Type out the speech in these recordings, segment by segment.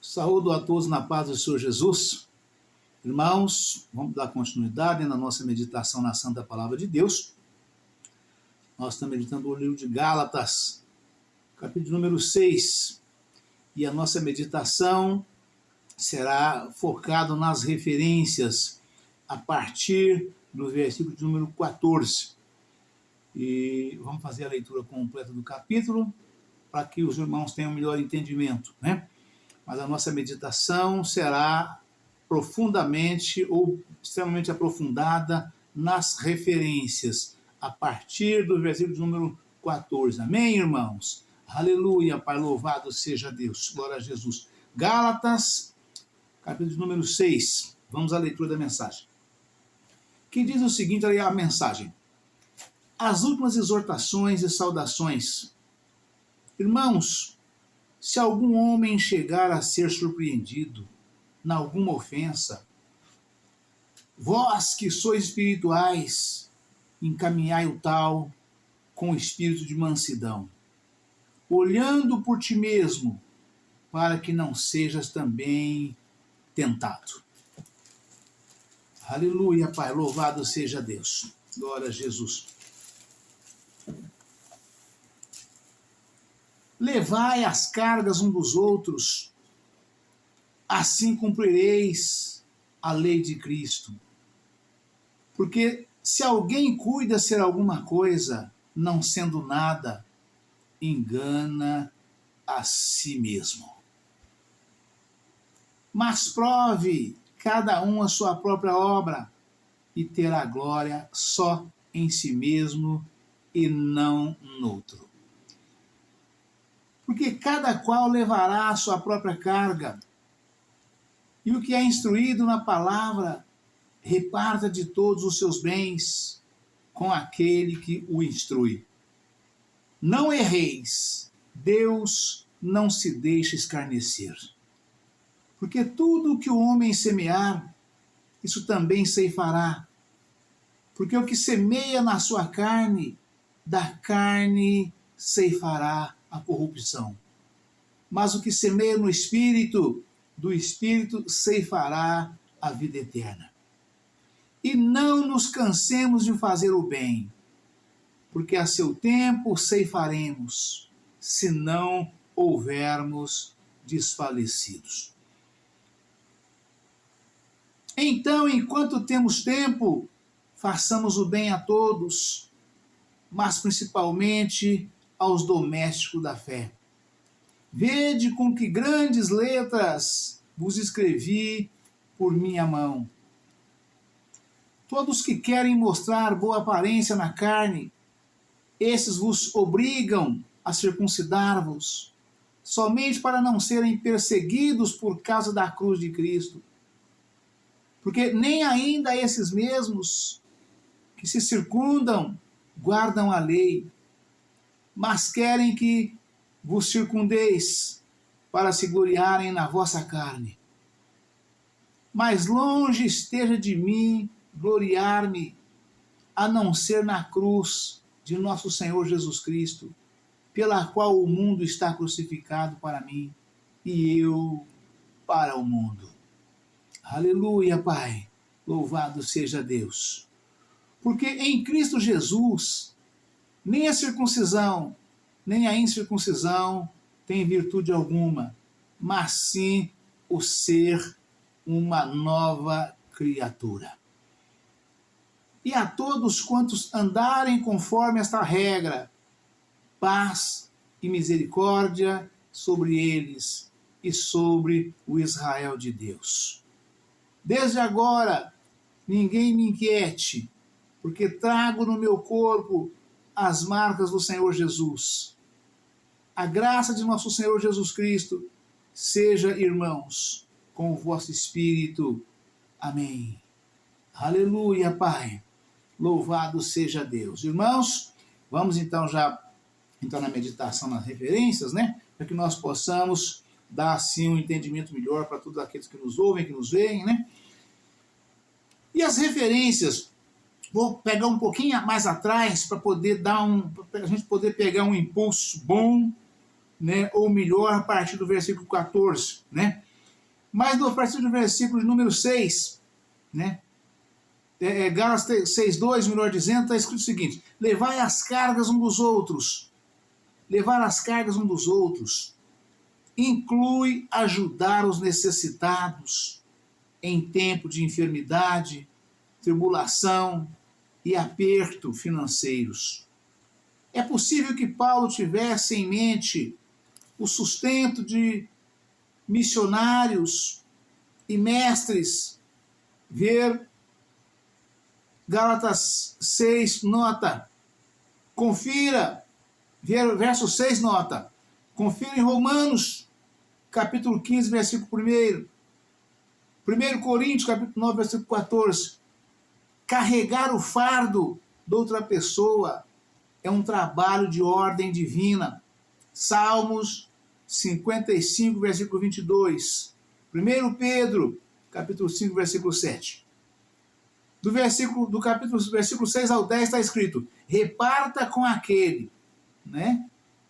Saúdo a todos na paz do Senhor Jesus. Irmãos, vamos dar continuidade na nossa meditação na Santa Palavra de Deus. Nós estamos meditando o livro de Gálatas, capítulo número 6. E a nossa meditação será focada nas referências a partir do versículo de número 14. E vamos fazer a leitura completa do capítulo para que os irmãos tenham um melhor entendimento, né? Mas a nossa meditação será profundamente ou extremamente aprofundada nas referências a partir do versículo de número 14. Amém, irmãos? Aleluia, Pai, louvado seja Deus. Glória a Jesus. Gálatas, capítulo de número 6. Vamos à leitura da mensagem. Que diz o seguinte, aí a mensagem. As últimas exortações e saudações. Irmãos, se algum homem chegar a ser surpreendido em alguma ofensa, vós que sois espirituais, encaminhai o tal com espírito de mansidão, olhando por ti mesmo, para que não sejas também tentado. Aleluia, Pai, louvado seja Deus. Glória a Jesus. Levai as cargas um dos outros, assim cumprireis a lei de Cristo. Porque se alguém cuida ser alguma coisa, não sendo nada, engana a si mesmo. Mas prove cada um a sua própria obra, e terá glória só em si mesmo e não noutro. Porque cada qual levará a sua própria carga. E o que é instruído na palavra, reparta de todos os seus bens com aquele que o instrui. Não erreis, Deus não se deixa escarnecer. Porque tudo o que o homem semear, isso também ceifará. Porque o que semeia na sua carne, da carne ceifará a corrupção. Mas o que semeia no Espírito, do Espírito ceifará a vida eterna. E não nos cansemos de fazer o bem, porque a seu tempo ceifaremos, se não houvermos desfalecidos. Então, enquanto temos tempo, façamos o bem a todos, mas principalmente aos domésticos da fé. Vede com que grandes letras vos escrevi por minha mão. Todos que querem mostrar boa aparência na carne, esses vos obrigam a circuncidar-vos, somente para não serem perseguidos por causa da cruz de Cristo. Porque nem ainda esses mesmos que se circundam guardam a lei, mas querem que vos circundeis para se gloriarem na vossa carne. Mas longe esteja de mim gloriar-me, a não ser na cruz de nosso Senhor Jesus Cristo, pela qual o mundo está crucificado para mim, e eu para o mundo. Aleluia, Pai, louvado seja Deus. Porque em Cristo Jesus, nem a circuncisão, nem a incircuncisão tem virtude alguma, mas sim o ser uma nova criatura. E a todos quantos andarem conforme esta regra, paz e misericórdia sobre eles e sobre o Israel de Deus. Desde agora, ninguém me inquiete, porque trago no meu corpo as marcas do Senhor Jesus. A graça de nosso Senhor Jesus Cristo seja, irmãos, com o vosso espírito. Amém. Aleluia, Pai. Louvado seja Deus. Irmãos, vamos então já entrar na meditação nas referências, né? Para que nós possamos dar assim um entendimento melhor para todos aqueles que nos ouvem, que nos veem, né? E as referências, vou pegar um pouquinho mais atrás para poder para a gente poder pegar um impulso bom, né, ou melhor, a partir do versículo 14, né? Mas a partir do versículo de número 6, né? Gálatas 6:2, melhor dizendo, está escrito o seguinte: levai as cargas um dos outros. Levar as cargas um dos outros inclui ajudar os necessitados em tempo de enfermidade, tribulação e aperto financeiros. É possível que Paulo tivesse em mente o sustento de missionários e mestres. Ver Gálatas 6, nota. Confira, verso 6, nota. Confira em Romanos, capítulo 15, versículo 1. 1 Coríntios, capítulo 9, versículo 14. Carregar o fardo de outra pessoa é um trabalho de ordem divina. Salmos 55, versículo 22. 1 Pedro, capítulo 5, versículo 7. Do versículo 6 ao 10 está escrito: reparta com aquele, né?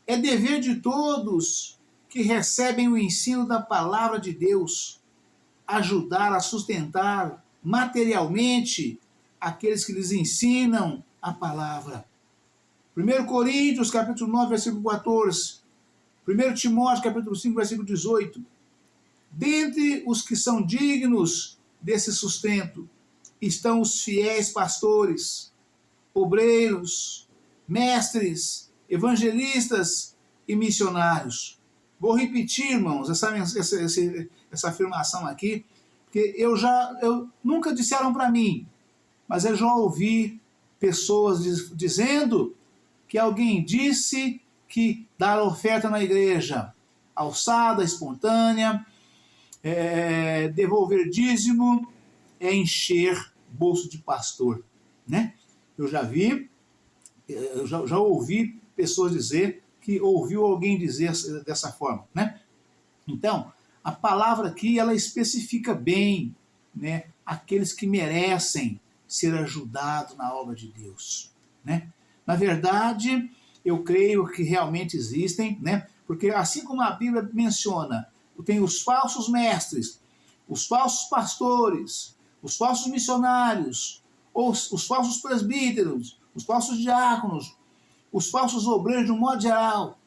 É dever de todos que recebem o ensino da palavra de Deus ajudar a sustentar materialmente aqueles que lhes ensinam a palavra. 1 Coríntios, capítulo 9, versículo 14. 1 Timóteo, capítulo 5, versículo 18. Dentre os que são dignos desse sustento estão os fiéis pastores, obreiros, mestres, evangelistas e missionários. Vou repetir, irmãos, essa afirmação aqui, porque nunca disseram para mim, mas eu já ouvi pessoas dizendo que alguém disse que dar oferta na igreja, alçada, espontânea, devolver dízimo, é encher bolso de pastor, né? Eu já ouvi pessoas dizer que ouviu alguém dizer dessa forma, né? Então, a palavra aqui, ela especifica bem, né, aqueles que merecem ser ajudados na obra de Deus, né? Na verdade, eu creio que realmente existem, né? Porque assim como a Bíblia menciona, tem os falsos mestres, os falsos pastores, os falsos missionários, os falsos presbíteros, os falsos diáconos, os falsos obreiros de um modo geral.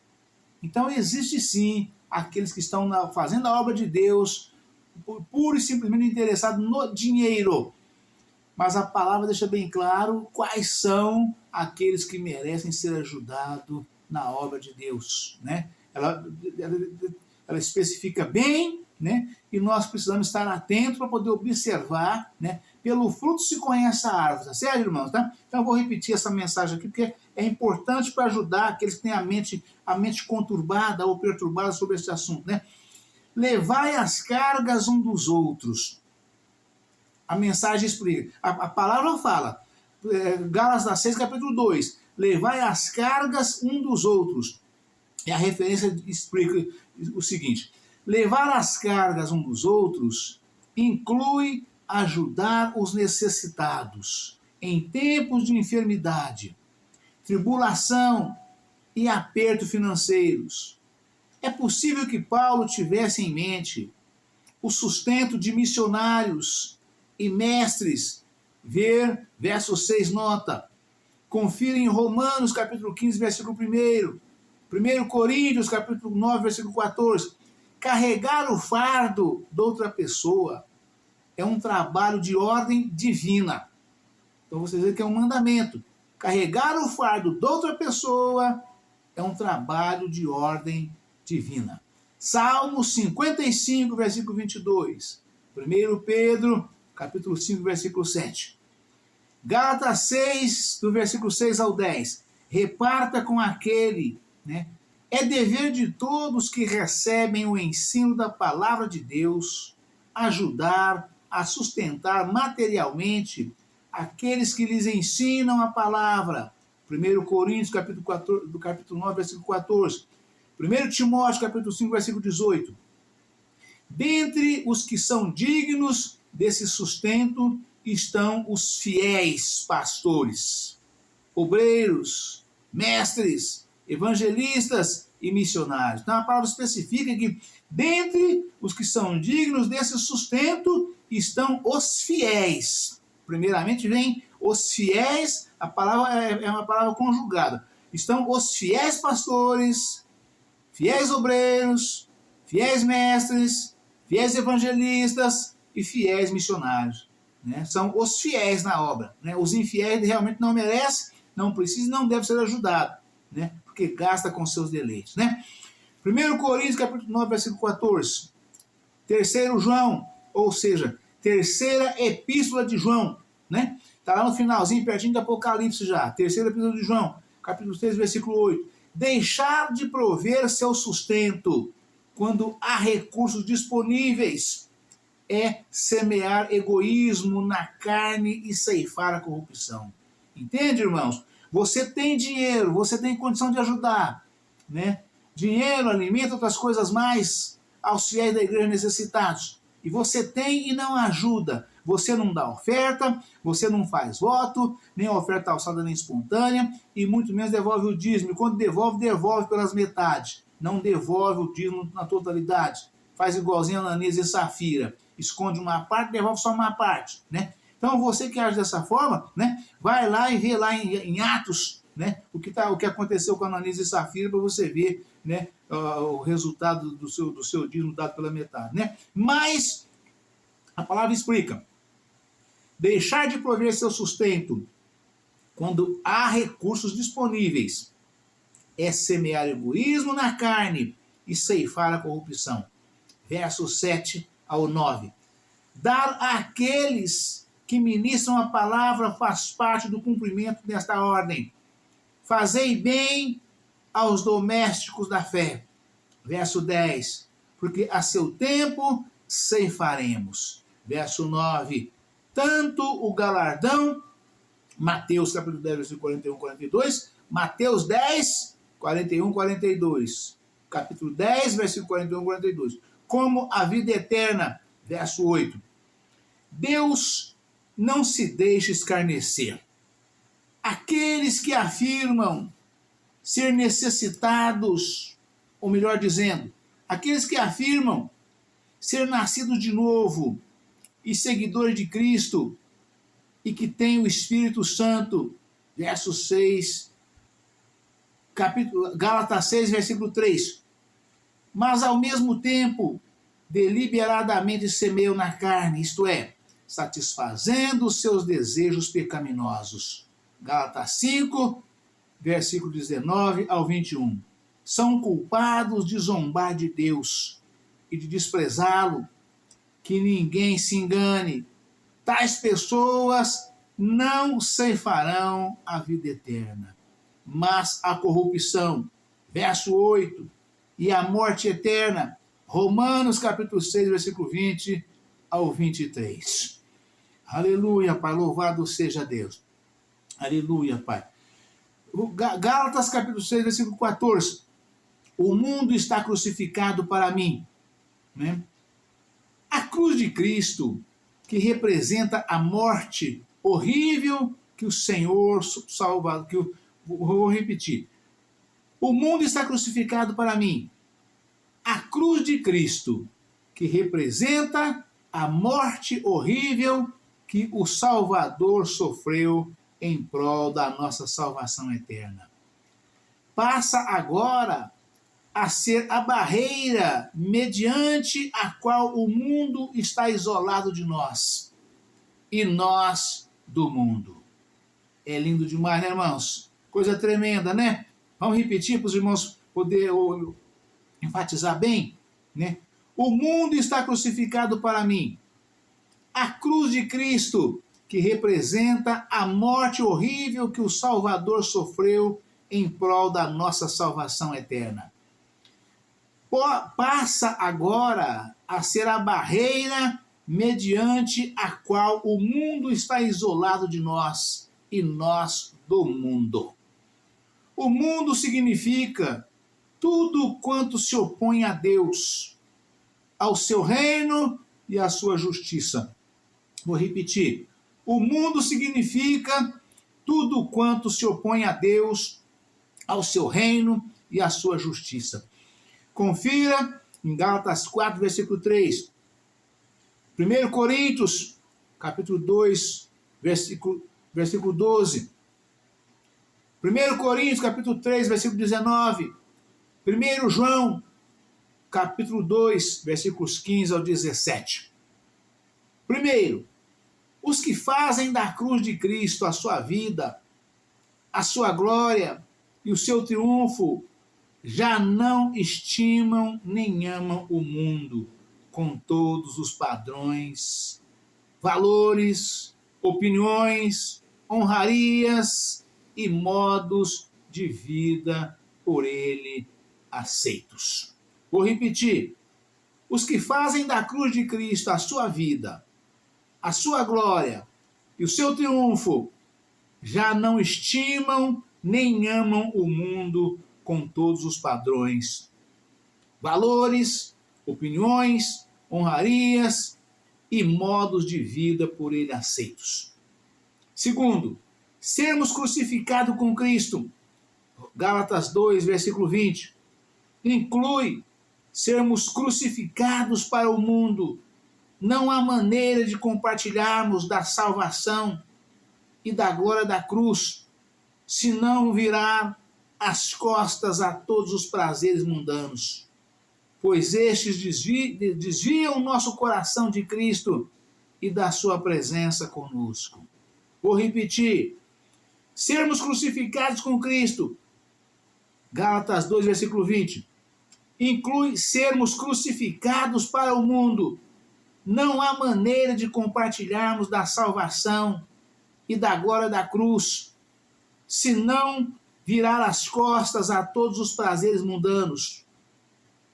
Então existe sim aqueles que estão fazendo a obra de Deus puro e simplesmente interessados no dinheiro. Mas a palavra deixa bem claro quais são aqueles que merecem ser ajudados na obra de Deus, né? Ela especifica bem, né? E nós precisamos estar atentos para poder observar, né? Pelo fruto se conhece a árvore, tá certo, irmãos? Tá? Então eu vou repetir essa mensagem aqui, porque é importante para ajudar aqueles que têm a mente conturbada ou perturbada sobre esse assunto, né? Levai as cargas um dos outros. A mensagem explica. A palavra fala, Gálatas 6, capítulo 2, levai as cargas um dos outros. E a referência explica o seguinte: levar as cargas um dos outros inclui ajudar os necessitados em tempos de enfermidade, tribulação e aperto financeiros. É possível que Paulo tivesse em mente o sustento de missionários e mestres. Ver verso 6, nota. Confira em Romanos, capítulo 15, versículo 1. 1 Coríntios, capítulo 9, versículo 14. Carregar o fardo de outra pessoa é um trabalho de ordem divina. Então vocês veem que é um mandamento. Carregar o fardo de outra pessoa é um trabalho de ordem divina. Salmo 55, versículo 22. 1 Pedro, capítulo 5, versículo 7. Gálatas 6, do versículo 6 ao 10. Reparta com aquele, né? É dever de todos que recebem o ensino da palavra de Deus ajudar a sustentar materialmente aqueles que lhes ensinam a palavra. 1 Coríntios, capítulo 9, versículo 14. 1 Timóteo, capítulo 5, versículo 18. Dentre os que são dignos desse sustento estão os fiéis pastores, obreiros, mestres, evangelistas e missionários. Então a palavra especifica que dentre os que são dignos desse sustento estão os fiéis. Primeiramente vem os fiéis, a palavra é uma palavra conjugada. Estão os fiéis pastores, fiéis obreiros, fiéis mestres, fiéis evangelistas e fiéis missionários. Né? São os fiéis na obra. Né? Os infiéis realmente não merecem, não precisam, não devem ser ajudados, né? Porque gasta com seus deleites. Né? 1 Coríntios, capítulo 9, versículo 14. 3 João, ou seja, terceira epístola de João. Né? Está lá no finalzinho, pertinho do Apocalipse já. Terceira epístola de João, capítulo 3, versículo 8. Deixar de prover seu sustento quando há recursos disponíveis é semear egoísmo na carne e ceifar a corrupção. Entende, irmãos? Você tem dinheiro, você tem condição de ajudar, né? Dinheiro, alimento, outras coisas mais aos fiéis da igreja necessitados. E você tem e não ajuda. Você não dá oferta, você não faz voto, nem oferta alçada nem espontânea, e muito menos devolve o dízimo. E quando devolve, devolve pelas metades. Não devolve o dízimo na totalidade. Faz igualzinho a Ananias e Safira. Esconde uma parte, devolve só uma parte, né? Então você que age dessa forma, né, vai lá e vê lá em Atos, né, o que aconteceu com Ananias e Safira, para você ver, né, o resultado do seu dízimo dado pela metade, né? Mas a palavra explica: deixar de prover seu sustento quando há recursos disponíveis é semear egoísmo na carne e ceifar a corrupção. Versos 7 ao 9. Dar àqueles que ministram a palavra faz parte do cumprimento desta ordem. Fazei bem aos domésticos da fé. Verso 10. Porque a seu tempo ceifaremos. Verso 9. Tanto o galardão, Mateus capítulo 10, versículo 41, 42, Mateus 10, 41, 42. Capítulo 10, versículo 41, 42. Como a vida eterna, verso 8. Deus não se deixa escarnecer. Aqueles que afirmam ser necessitados, ou melhor dizendo, aqueles que afirmam ser nascidos de novo e seguidores de Cristo e que têm o Espírito Santo, verso 6, Gálatas 6, versículo 3. Mas ao mesmo tempo, deliberadamente semeiam na carne, isto é, satisfazendo os seus desejos pecaminosos. Gálatas 5, versículo 19 ao 21. São culpados de zombar de Deus e de desprezá-lo. Que ninguém se engane. Tais pessoas não ceifarão a vida eterna, mas a corrupção. Verso 8. E a morte eterna. Romanos capítulo 6, versículo 20 ao 23. Aleluia, Pai, louvado seja Deus. Aleluia, Pai. Gálatas capítulo 6, versículo 14. O mundo está crucificado para mim. Né? A cruz de Cristo, que representa a morte horrível que o Senhor salva, vou repetir. O mundo está crucificado para mim. A cruz de Cristo, que representa a morte horrível que o Salvador sofreu em prol da nossa salvação eterna. Passa agora a ser a barreira mediante a qual o mundo está isolado de nós e nós do mundo. É lindo demais, né, irmãos? Coisa tremenda, né? Vamos repetir para os irmãos poderem enfatizar bem, né? O mundo está crucificado para mim. A cruz de Cristo, que representa a morte horrível que o Salvador sofreu em prol da nossa salvação eterna. Passa agora a ser a barreira mediante a qual o mundo está isolado de nós e nós do mundo. O mundo significa tudo quanto se opõe a Deus, ao seu reino e à sua justiça. Vou repetir. O mundo significa tudo quanto se opõe a Deus, ao seu reino e à sua justiça. Confira em Gálatas 4, versículo 3. 1 Coríntios, capítulo 2, versículo 12. 1 Coríntios, capítulo 3, versículo 19. 1 João, capítulo 2, versículos 15 ao 17. Primeiro, os que fazem da cruz de Cristo a sua vida, a sua glória e o seu triunfo, já não estimam nem amam o mundo com todos os padrões, valores, opiniões, honrarias e modos de vida por ele aceitos. Vou repetir. Os que fazem da cruz de Cristo a sua vida, a sua glória e o seu triunfo, já não estimam nem amam o mundo com todos os padrões, valores, opiniões, honrarias e modos de vida por ele aceitos. Segundo, sermos crucificados com Cristo. Gálatas 2, versículo 20. Inclui sermos crucificados para o mundo. Não há maneira de compartilharmos da salvação e da glória da cruz, senão virar as costas a todos os prazeres mundanos, pois estes desviam nosso coração de Cristo e da sua presença conosco. Vou repetir. Sermos crucificados com Cristo. Gálatas 2, versículo 20. Inclui sermos crucificados para o mundo. Não há maneira de compartilharmos da salvação e da glória da cruz, senão virar as costas a todos os prazeres mundanos,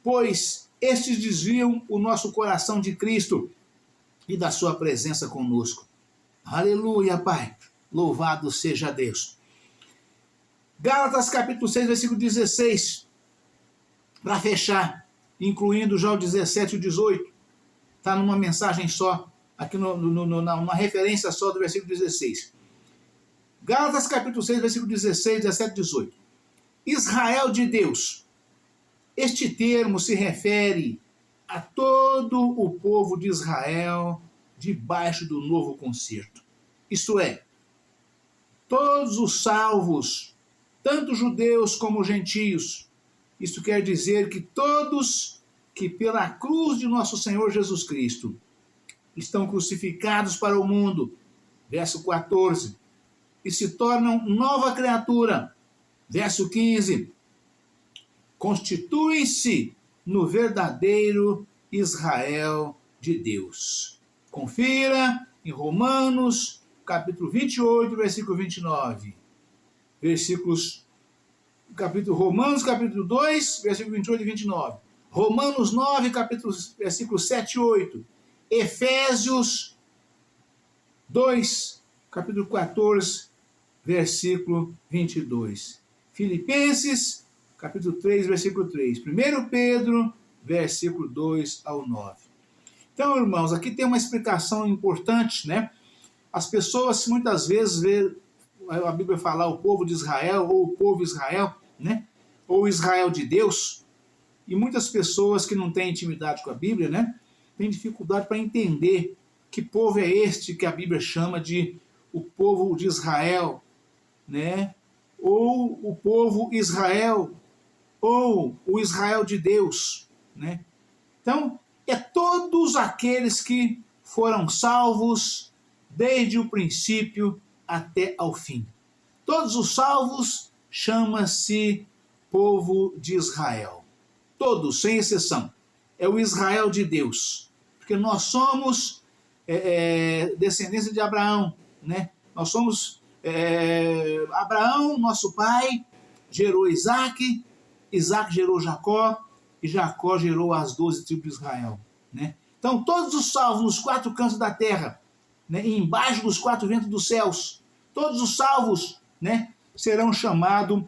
pois estes desviam o nosso coração de Cristo e da sua presença conosco. Aleluia, Pai. Louvado seja Deus. Gálatas capítulo 6, versículo 16. Para fechar, incluindo já o 17 e o 18. Está numa mensagem só, aqui numa referência só do versículo 16. Gálatas capítulo 6, versículo 16, 17 e 18. Israel de Deus. Este termo se refere a todo o povo de Israel debaixo do novo concerto. Isto é, todos os salvos, tanto judeus como gentios. Isso quer dizer que todos que pela cruz de nosso Senhor Jesus Cristo estão crucificados para o mundo, verso 14, e se tornam nova criatura, verso 15, constituem-se no verdadeiro Israel de Deus. Confira em Romanos, capítulo 28, versículo 29. Romanos, capítulo 2, versículo 28 e 29. Romanos 9, versículo 7 e 8. Efésios 2, capítulo 14, versículo 22. Filipenses, capítulo 3, versículo 3. 1 Pedro, versículo 2 ao 9. Então, irmãos, aqui tem uma explicação importante, né? As pessoas muitas vezes vê a Bíblia falar o povo de Israel, ou o povo Israel, né? Ou Israel de Deus. E muitas pessoas que não têm intimidade com a Bíblia, né? Têm dificuldade para entender que povo é este que a Bíblia chama de o povo de Israel, né? Ou o povo Israel, ou o Israel de Deus, né? Então, é todos aqueles que foram salvos desde o princípio até ao fim. Todos os salvos chama-se povo de Israel. Todos, sem exceção. É o Israel de Deus. Porque nós somos descendência de Abraão, né? Nós somos Abraão, nosso pai, gerou Isaac, Isaac gerou Jacó, e Jacó gerou as 12 tribos de Israel, né? Então, todos os salvos nos 4 cantos da terra, né, e embaixo dos 4 ventos dos céus, todos os salvos, né, serão chamados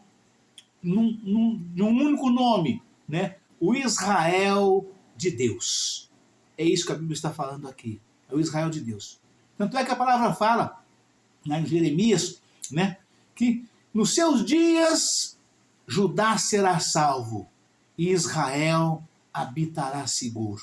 num único nome, né, o Israel de Deus. É isso que a Bíblia está falando aqui, é o Israel de Deus. Tanto é que a palavra fala, né, em Jeremias, né, que nos seus dias Judá será salvo e Israel habitará seguro.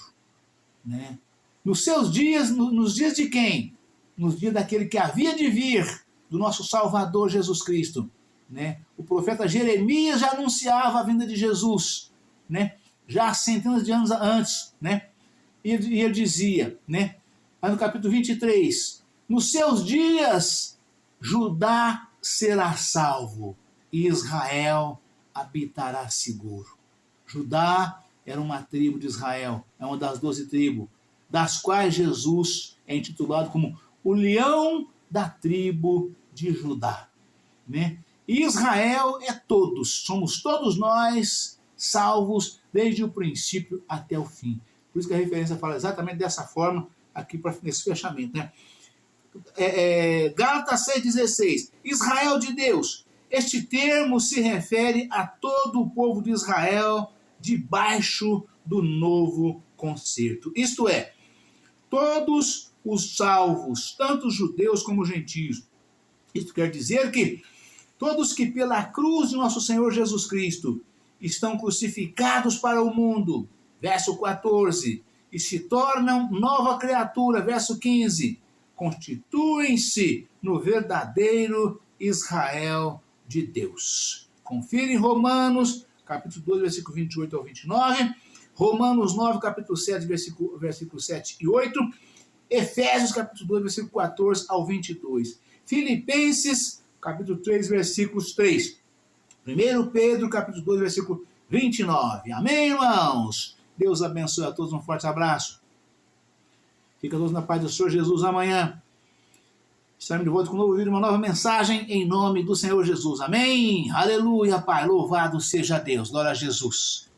Né? Nos seus dias, nos dias de quem? Nos dias daquele que havia de vir, do nosso Salvador Jesus Cristo. Né? O profeta Jeremias já anunciava a vinda de Jesus, né? Já há centenas de anos antes. Né? E ele dizia, né? Aí no capítulo 23, nos seus dias Judá será salvo e Israel habitará seguro. Judá era uma tribo de Israel, é uma das 12 tribos, das quais Jesus é intitulado como o leão da tribo de Judá. Né? E Israel é todos, somos todos nós salvos desde o princípio até o fim. Por isso que a referência fala exatamente dessa forma aqui para nesse fechamento. Né? Gálatas 6,16, Israel de Deus. Este termo se refere a todo o povo de Israel debaixo do novo concerto. Isto é, todos os salvos, tanto judeus como gentios. Isto quer dizer que todos que pela cruz de nosso Senhor Jesus Cristo estão crucificados para o mundo, verso 14, e se tornam nova criatura, verso 15, constituem-se no verdadeiro Israel de Deus. Confira em Romanos, capítulo 2, versículo 28 ao 29, Romanos 9, capítulo 7, versículo 7 e 8, Efésios, capítulo 2, versículo 14 ao 22, Filipenses, capítulo 3, versículos 3, 1 Pedro, capítulo 2, versículo 29. Amém, irmãos? Deus abençoe a todos, um forte abraço. Fica todos na paz do Senhor Jesus amanhã. Estaremos de volta com um novo vídeo, uma nova mensagem, em nome do Senhor Jesus. Amém? Aleluia, Pai. Louvado seja Deus. Glória a Jesus.